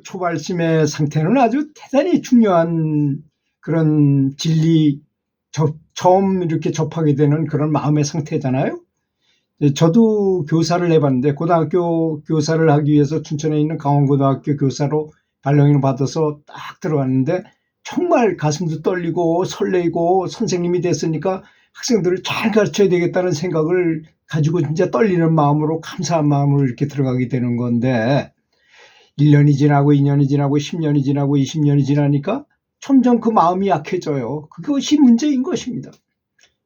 초발심의 상태는 아주 대단히 중요한 그런 진리, 처음 이렇게 접하게 되는 그런 마음의 상태잖아요. 저도 교사를 해봤는데, 고등학교 교사를 하기 위해서 춘천에 있는 강원고등학교 교사로 발령을 받아서 딱 들어갔는데, 정말 가슴도 떨리고 설레이고, 선생님이 됐으니까 학생들을 잘 가르쳐야 되겠다는 생각을 가지고 진짜 떨리는 마음으로, 감사한 마음으로 이렇게 들어가게 되는 건데, 1년이 지나고 2년이 지나고 10년이 지나고 20년이 지나니까 점점 그 마음이 약해져요. 그것이 문제인 것입니다.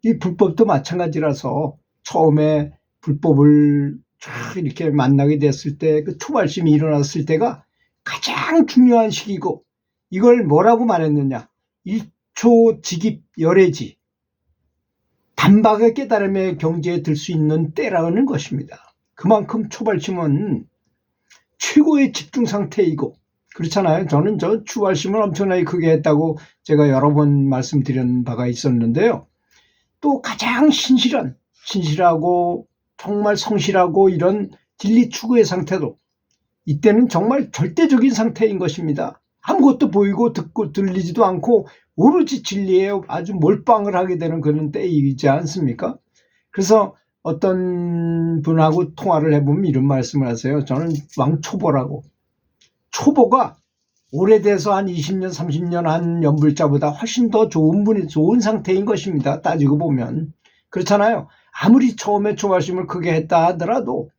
이 불법도 마찬가지라서 처음에 불법을 쫙 이렇게 만나게 됐을 때, 그 초발심이 일어났을 때가 가장 중요한 시기고, 이걸 뭐라고 말했느냐? 일초직입 열애지, 단박에 깨달음의 경지에 들 수 있는 때라는 것입니다. 그만큼 초발심은 최고의 집중 상태이고, 그렇잖아요. 저는 초발심을 엄청나게 크게 했다고 제가 여러 번 말씀드린 바가 있었는데요. 또 가장 신실하고 정말 성실하고 이런 진리 추구의 상태도, 이때는 정말 절대적인 상태인 것입니다. 아무것도 보이고 듣고 들리지도 않고 오로지 진리에 아주 몰빵을 하게 되는 그런 때이지 않습니까? 그래서 어떤 분하고 통화를 해보면 이런 말씀을 하세요. 저는 왕초보라고. 초보가 오래돼서 한 20년, 30년 한 연불자보다 훨씬 더 좋은 상태인 것입니다. 따지고 보면. 그렇잖아요. 아무리 처음에 초발심을 크게 했다 하더라도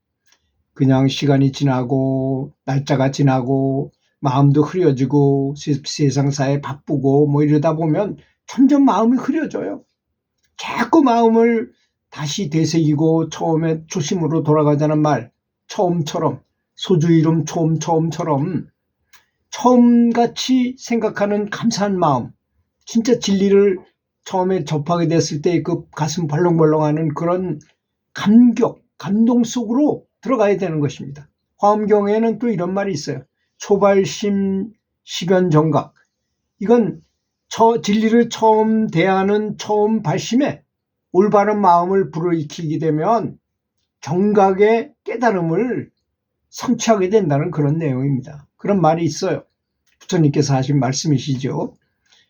그냥 시간이 지나고 날짜가 지나고 마음도 흐려지고 세상사에 바쁘고 뭐 이러다 보면 점점 마음이 흐려져요. 자꾸 마음을 다시 되새기고 처음에 초심으로 돌아가자는 말, 처음처럼, 소주 이름 처음처럼 처음같이 생각하는 감사한 마음, 진짜 진리를 처음에 접하게 됐을 때 그 가슴 벌렁벌렁하는 그런 감동 속으로 들어가야 되는 것입니다. 화엄경에는 또 이런 말이 있어요. 초발심 시변정각. 이건 진리를 처음 대하는 처음 발심에 올바른 마음을 불어일으키게 되면 정각의 깨달음을 성취하게 된다는 그런 내용입니다. 그런 말이 있어요. 부처님께서 하신 말씀이시죠.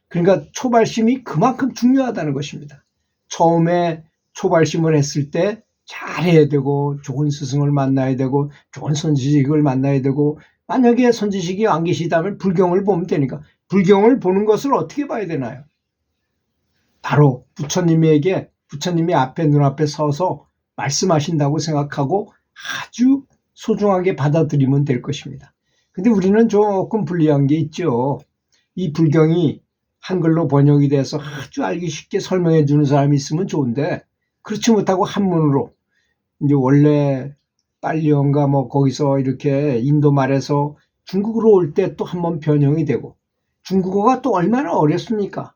그러니까 초발심이 그만큼 중요하다는 것입니다. 처음에 초발심을 했을 때 잘해야 되고, 좋은 스승을 만나야 되고, 좋은 선지식을 만나야 되고, 만약에 선지식이 안 계시다면 불경을 보면 되니까, 불경을 보는 것을 어떻게 봐야 되나요? 바로 부처님이 앞에 눈앞에 서서 말씀하신다고 생각하고 아주 소중하게 받아들이면 될 것입니다. 근데 우리는 조금 불리한 게 있죠. 이 불경이 한글로 번역이 돼서 아주 알기 쉽게 설명해 주는 사람이 있으면 좋은데, 그렇지 못하고 한문으로, 이제 원래 빨리언가 뭐 거기서 이렇게 인도 말에서 중국으로 올 때 또 한번 변형이 되고, 중국어가 또 얼마나 어렵습니까?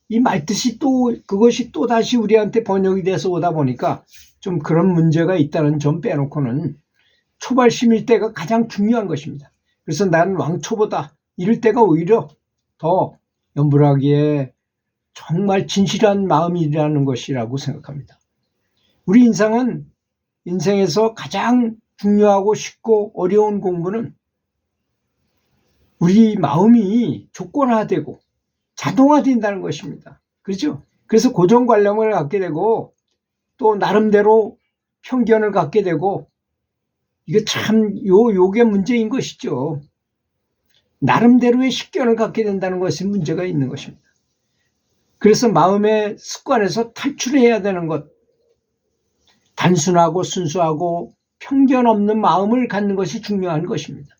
이 말뜻이 또 그것이 또 다시 우리한테 번역이 돼서 오다 보니까 좀 그런 문제가 있다는 점 빼놓고는 초발심일 때가 가장 중요한 것입니다. 그래서 나는 왕초보다 이럴 때가 오히려 더 연불하기에 정말 진실한 마음이라는 것이라고 생각합니다. 우리 인생에서 가장 중요하고 쉽고 어려운 공부는 우리 마음이 조건화되고 자동화된다는 것입니다. 그렇죠? 그래서 고정관념을 갖게 되고 또 나름대로 편견을 갖게 되고, 이게 참 요게 문제인 것이죠. 나름대로의 식견을 갖게 된다는 것이 문제가 있는 것입니다. 그래서 마음의 습관에서 탈출해야 되는 것, 단순하고 순수하고 편견 없는 마음을 갖는 것이 중요한 것입니다.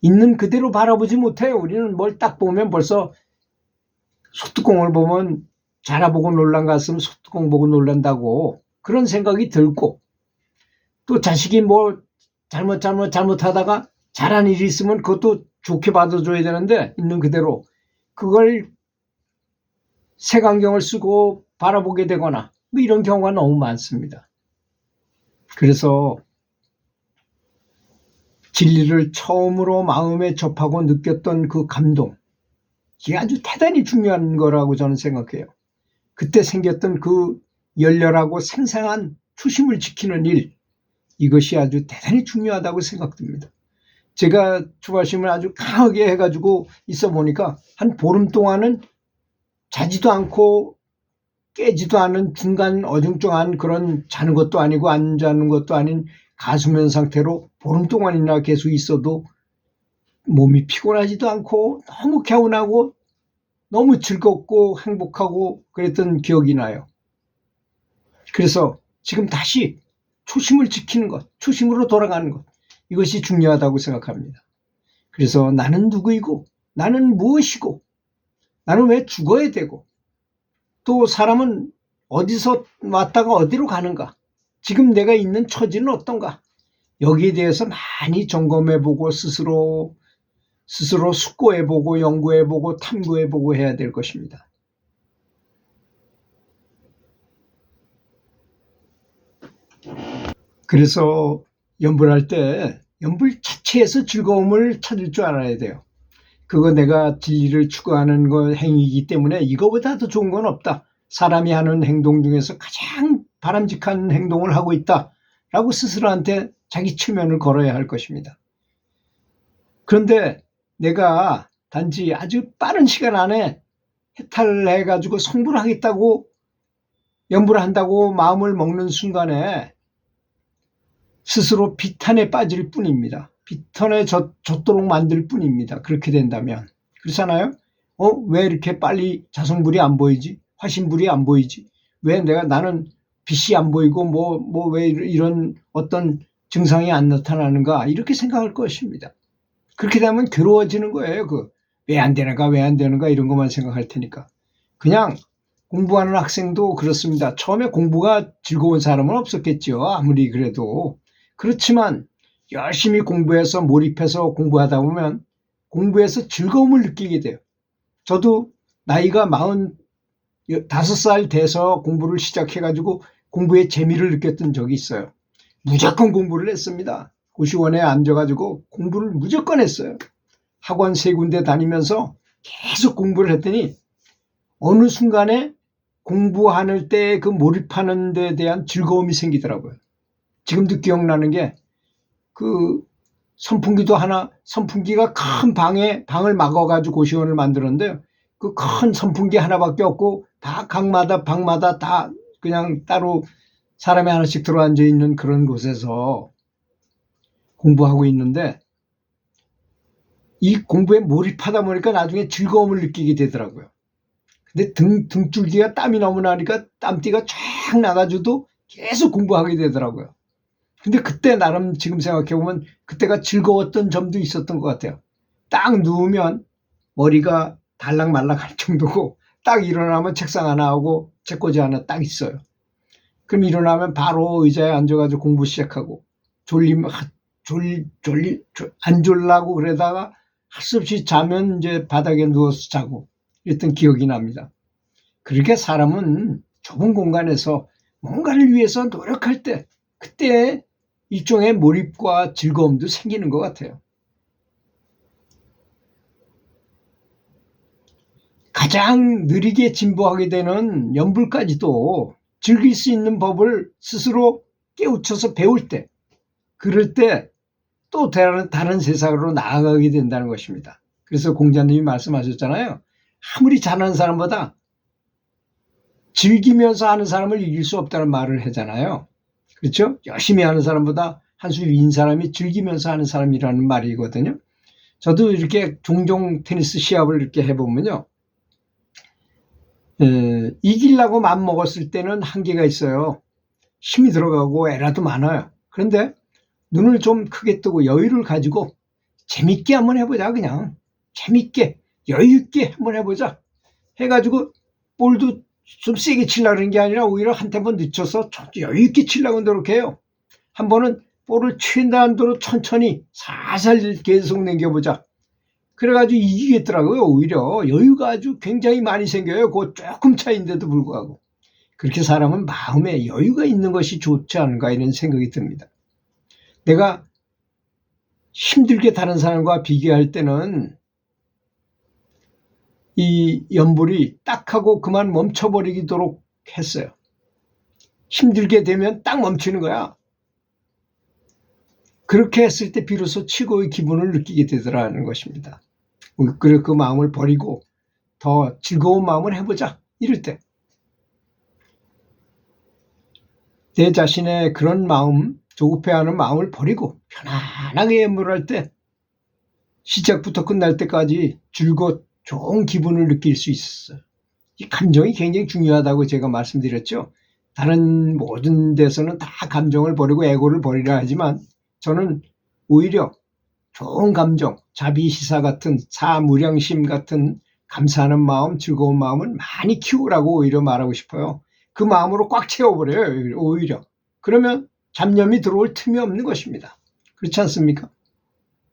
있는 그대로 바라보지 못해요. 우리는 뭘 딱 보면 벌써 소뚜껑을 보면 자라보고 놀란 가슴 소뚜껑 보고 놀란다고 그런 생각이 들고, 또 자식이 뭐 잘못하다가 잘한 일이 있으면 그것도 좋게 받아줘야 되는데 있는 그대로 그걸 색안경을 쓰고 바라보게 되거나 뭐 이런 경우가 너무 많습니다. 그래서 진리를 처음으로 마음에 접하고 느꼈던 그 감동, 이게 아주 대단히 중요한 거라고 저는 생각해요. 그때 생겼던 그 열렬하고 생생한 초심을 지키는 일, 이것이 아주 대단히 중요하다고 생각됩니다. 제가 초가심을 아주 강하게 해가지고 있어 보니까 한 보름 동안은 자지도 않고 깨지도 않은 중간 어중쩡한 그런 자는 것도 아니고 안 자는 것도 아닌 가수면 상태로 보름 동안이나 계속 있어도 몸이 피곤하지도 않고 너무 개운하고 너무 즐겁고 행복하고 그랬던 기억이 나요. 그래서 지금 다시 초심을 지키는 것, 초심으로 돌아가는 것, 이것이 중요하다고 생각합니다. 그래서 나는 누구이고, 나는 무엇이고, 나는 왜 죽어야 되고, 또 사람은 어디서 왔다가 어디로 가는가, 지금 내가 있는 처지는 어떤가, 여기에 대해서 많이 점검해보고 스스로 숙고해보고 연구해보고 탐구해보고 해야 될 것입니다. 그래서 연불할 때 연불 자체에서 즐거움을 찾을 줄 알아야 돼요. 그거 내가 진리를 추구하는 거 행위이기 때문에 이거보다 더 좋은 건 없다. 사람이 하는 행동 중에서 가장 바람직한 행동을 하고 있다라고 스스로한테 자기 체면을 걸어야 할 것입니다. 그런데 내가 단지 아주 빠른 시간 안에 해탈을 해가지고 성불을 하겠다고 연불을 한다고 마음을 먹는 순간에 스스로 비탄에 빠질 뿐입니다. 비탄에 젖도록 만들 뿐입니다. 그렇게 된다면. 그렇잖아요? 왜 이렇게 빨리 자성불이 안 보이지? 화신불이 안 보이지? 왜 나는 빛이 안 보이고 왜 이런 어떤 증상이 안 나타나는가? 이렇게 생각할 것입니다. 그렇게 되면 괴로워지는 거예요. 왜 안 되는가 이런 것만 생각할 테니까. 그냥 공부하는 학생도 그렇습니다. 처음에 공부가 즐거운 사람은 없었겠죠. 아무리 그래도. 그렇지만 열심히 공부해서 몰입해서 공부하다 보면 공부에서 즐거움을 느끼게 돼요. 저도 나이가 45살 돼서 공부를 시작해가지고 공부에 재미를 느꼈던 적이 있어요. 무조건 공부를 했습니다. 고시원에 앉아가지고 공부를 무조건 했어요. 학원 3군데 다니면서 계속 공부를 했더니 어느 순간에 공부하는 때 그 몰입하는 데 대한 즐거움이 생기더라고요. 지금도 기억나는 게 선풍기가 큰 방을 막아가지고 고시원을 만들었는데 그 큰 선풍기 하나밖에 없고 다 방마다 다 그냥 따로 사람이 하나씩 들어앉아 있는 그런 곳에서 공부하고 있는데 이 공부에 몰입하다 보니까 나중에 즐거움을 느끼게 되더라고요. 근데 등줄기가 땀이 너무 나니까 땀띠가 쫙 나가지고도 계속 공부하게 되더라고요. 근데 그때 나름 지금 생각해보면 그때가 즐거웠던 점도 있었던 것 같아요. 딱 누우면 머리가 달락말락할 정도고 딱 일어나면 책상 하나 하고 책꽂이 하나 딱 있어요. 그럼 일어나면 바로 의자에 앉아가지고 공부 시작하고 안 졸라고 그러다가 할 수 없이 자면 이제 바닥에 누워서 자고 이랬던 기억이 납니다. 그렇게 사람은 좁은 공간에서 뭔가를 위해서 노력할 때 그때 일종의 몰입과 즐거움도 생기는 것 같아요. 가장 느리게 진보하게 되는 연불까지도 즐길 수 있는 법을 스스로 깨우쳐서 배울 때, 그럴 때 또 다른 세상으로 나아가게 된다는 것입니다. 그래서 공자님이 말씀하셨잖아요. 아무리 잘하는 사람보다 즐기면서 하는 사람을 이길 수 없다는 말을 하잖아요. 그렇죠? 열심히 하는 사람보다 한 수 위인 사람이 즐기면서 하는 사람이라는 말이거든요. 저도 이렇게 종종 테니스 시합을 이렇게 해보면요. 이기려고 맘먹었을 때는 한계가 있어요. 힘이 들어가고 에라도 많아요. 그런데 눈을 좀 크게 뜨고 여유를 가지고 재밌게 한번 해보자. 그냥 재밌게 여유있게 한번 해보자 해가지고 볼도 좀 세게 치려는 게 아니라 오히려 한 템포 늦춰서 여유있게 치려고 노력해요. 한 번은 볼을 최대한 도로 천천히 살살 계속 남겨보자. 그래가지고 이기겠더라고요. 오히려 여유가 아주 굉장히 많이 생겨요. 그 조금 차이인데도 불구하고. 그렇게 사람은 마음에 여유가 있는 것이 좋지 않은가 이런 생각이 듭니다. 내가 힘들게 다른 사람과 비교할 때는 이 연불이 딱 하고 그만 멈춰버리도록 했어요. 힘들게 되면 딱 멈추는 거야. 그렇게 했을 때 비로소 최고의 기분을 느끼게 되더라는 것입니다. 그래 그 마음을 버리고 더 즐거운 마음을 해보자 이럴 때 내 자신의 그런 마음, 조급해하는 마음을 버리고 편안하게 예물할 때 시작부터 끝날 때까지 즐겁고 좋은 기분을 느낄 수 있었어요. 이 감정이 굉장히 중요하다고 제가 말씀드렸죠. 다른 모든 데서는 다 감정을 버리고 에고를 버리라 하지만 저는 오히려 좋은 감정, 자비시사 같은 사무량심 같은 감사하는 마음, 즐거운 마음을 많이 키우라고 오히려 말하고 싶어요. 그 마음으로 꽉 채워버려요. 오히려. 그러면 잡념이 들어올 틈이 없는 것입니다. 그렇지 않습니까?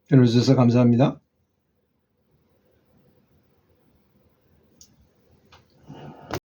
들어주셔서 감사합니다.